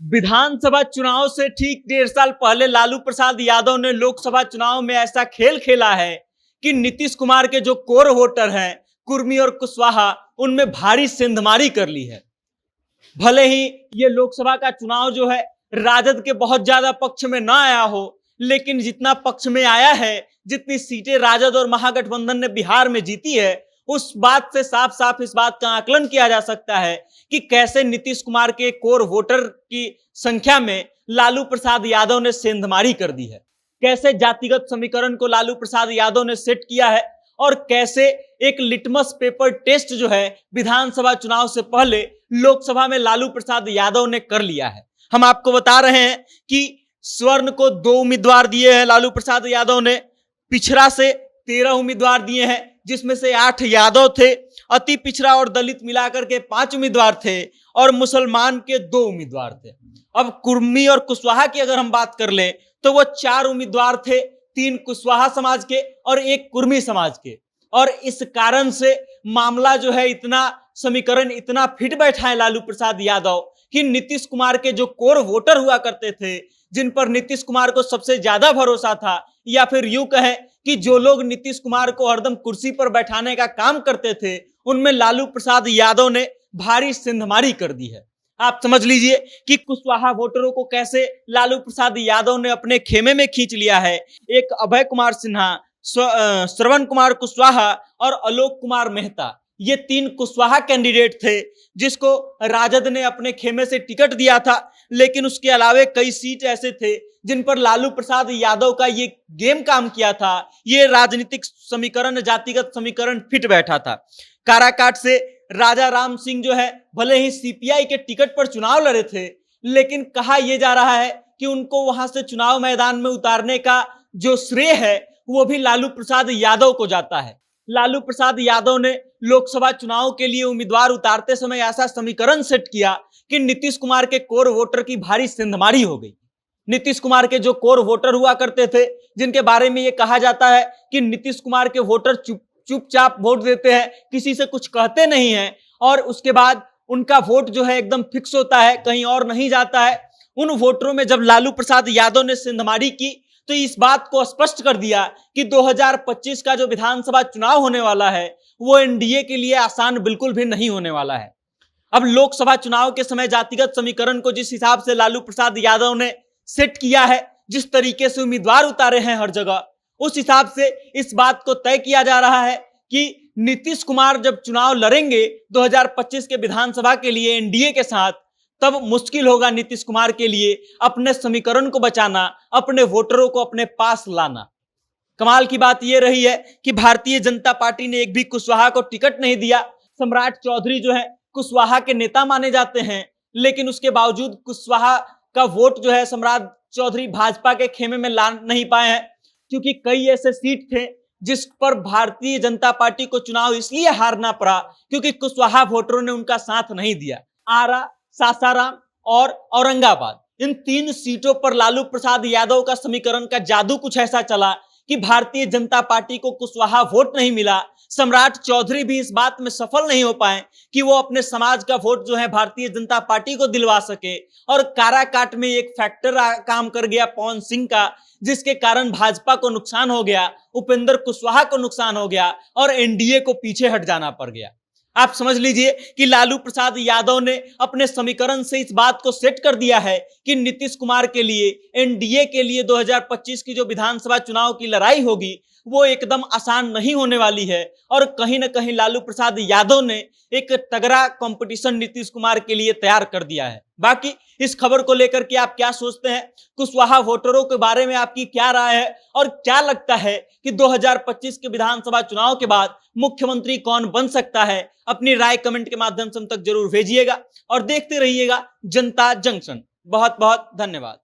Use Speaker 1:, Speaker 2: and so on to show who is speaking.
Speaker 1: विधानसभा चुनाव से ठीक 1.5 साल पहले लालू प्रसाद यादव ने लोकसभा चुनाव में ऐसा खेल खेला है कि नीतीश कुमार के जो कोर वोटर हैं कुर्मी और कुशवाहा, उनमें भारी सेंधमारी कर ली है। भले ही ये लोकसभा का चुनाव जो है राजद के बहुत ज्यादा पक्ष में ना आया हो, लेकिन जितना पक्ष में आया है, जितनी सीटें राजद और महागठबंधन ने बिहार में जीती है, उस बात से साफ साफ इस बात का आकलन किया जा सकता है कि कैसे नीतीश कुमार के कोर वोटर की संख्या में लालू प्रसाद यादव ने सेंधमारी कर दी है, कैसे जातिगत समीकरण को लालू प्रसाद यादव ने सेट किया है और कैसे एक लिटमस पेपर टेस्ट जो है विधानसभा चुनाव से पहले लोकसभा में लालू प्रसाद यादव ने कर लिया है। हम आपको बता रहे हैं कि स्वर्ण को 2 उम्मीदवार दिए हैं लालू प्रसाद यादव ने, पिछड़ा से 13 उम्मीदवार दिए हैं जिसमें से 8 यादव थे, अति पिछड़ा और दलित मिलाकर के 5 उम्मीदवार थे और मुसलमान के 2 उम्मीदवार थे। अब कुर्मी और कुशवाहा की अगर हम बात कर लें तो वो 4 उम्मीदवार थे, 3 कुशवाहा समाज के और 1 कुर्मी समाज के। और इस कारण से मामला जो है इतना समीकरण इतना फिट बैठा है लालू प्रसाद यादव कि नीतीश कुमार के जो कोर वोटर हुआ करते थे, जिन पर नीतीश कुमार को सबसे ज्यादा भरोसा था, या फिर यूं कहें कि जो लोग नीतीश कुमार को हरदम कुर्सी पर बैठाने का काम करते थे, उनमें लालू प्रसाद यादव ने भारी सेंधमारी कर दी है। आप समझ लीजिए कि कुशवाहा वोटरों को कैसे लालू प्रसाद यादव ने अपने खेमे में खींच लिया है। एक अभय कुमार सिन्हा, श्रवण कुमार कुशवाहा और आलोक कुमार मेहता, ये 3 कुशवाहा कैंडिडेट थे जिसको राजद ने अपने खेमे से टिकट दिया था, लेकिन उसके अलावे कई सीट ऐसे थे जिन पर लालू प्रसाद यादव का ये गेम काम किया था। ये राजनीतिक समीकरण, जातिगत समीकरण फिट बैठा था। काराकाट से राजा राम सिंह जो है भले ही सीपीआई के टिकट पर चुनाव लड़े थे, लेकिन कहा यह जा रहा है कि उनको वहां से चुनाव मैदान में उतारने का जो श्रेय है वो भी लालू प्रसाद यादव को जाता है। लालू प्रसाद यादव ने लोकसभा चुनाव के लिए उम्मीदवार उतारते समय ऐसा समीकरण सेट किया कि नीतीश कुमार के कोर वोटर की भारी सेंधमारी हो गई। नीतीश कुमार के जो कोर वोटर हुआ करते थे, जिनके बारे में ये कहा जाता है कि नीतीश कुमार के वोटर चुपचाप वोट देते हैं, किसी से कुछ कहते नहीं हैं और उसके बाद उनका वोट जो है एकदम फिक्स होता है, कहीं और नहीं जाता है। उन वोटरों में जब लालू प्रसाद यादव ने सेंधमारी की तो इस बात को स्पष्ट कर दिया कि 2025 का जो विधानसभा चुनाव होने वाला है वो एनडीए के लिए आसान बिल्कुल भी नहीं होने वाला है। अब लोकसभा चुनाव के समय जातिगत समीकरण को जिस हिसाब से लालू प्रसाद यादव ने सेट किया है, जिस तरीके से उम्मीदवार उतारे हैं हर जगह, उस हिसाब से इस बात को तय किया जा रहा है कि नीतीश कुमार जब चुनाव लड़ेंगे 2025 के विधानसभा के लिए एनडीए के साथ, तब मुश्किल होगा नीतीश कुमार के लिए अपने समीकरण को बचाना, अपने वोटरों को अपने पास लाना। कमाल की बात यह रही है कि भारतीय जनता पार्टी ने एक भी कुशवाहा को टिकट नहीं दिया। सम्राट चौधरी जो है कुशवाहा के नेता माने जाते हैं, लेकिन उसके बावजूद कुशवाहा का वोट जो है सम्राट चौधरी भाजपा के खेमे में ला नहीं पाए हैं, क्योंकि कई ऐसे सीट थे जिस पर भारतीय जनता पार्टी को चुनाव इसलिए हारना पड़ा क्योंकि कुशवाहा वोटरों ने उनका साथ नहीं दिया। आरा, सासाराम और औरंगाबाद, इन 3 सीटों पर लालू प्रसाद यादव का समीकरण का जादू कुछ ऐसा चला कि भारतीय जनता पार्टी को कुशवाहा वोट नहीं मिला। सम्राट चौधरी भी इस बात में सफल नहीं हो पाए कि वो अपने समाज का वोट जो है भारतीय जनता पार्टी को दिलवा सके, और काराकाट में एक फैक्टर काम कर गया पवन सिंह का, जिसके कारण भाजपा को नुकसान हो गया, उपेंद्र कुशवाहा को नुकसान हो गया और एनडीए को पीछे हट जाना पड़ गया। आप समझ लीजिए कि लालू प्रसाद यादव ने अपने समीकरण से इस बात को सेट कर दिया है कि नीतीश कुमार के लिए, एनडीए के लिए 2025 की जो विधानसभा चुनाव की लड़ाई होगी वो एकदम आसान नहीं होने वाली है। और कहीं ना कहीं लालू प्रसाद यादव ने एक तगड़ा कंपटीशन नीतीश कुमार के लिए तैयार कर दिया है। बाकी इस खबर को लेकर के आप क्या सोचते हैं, कुशवाहा वोटरों के बारे में आपकी क्या राय है, और क्या लगता है कि 2025 के विधानसभा चुनाव के बाद मुख्यमंत्री कौन बन सकता है? अपनी राय कमेंट के माध्यम से हम तक जरूर भेजिएगा और देखते रहिएगा जनता जंक्शन। बहुत बहुत धन्यवाद।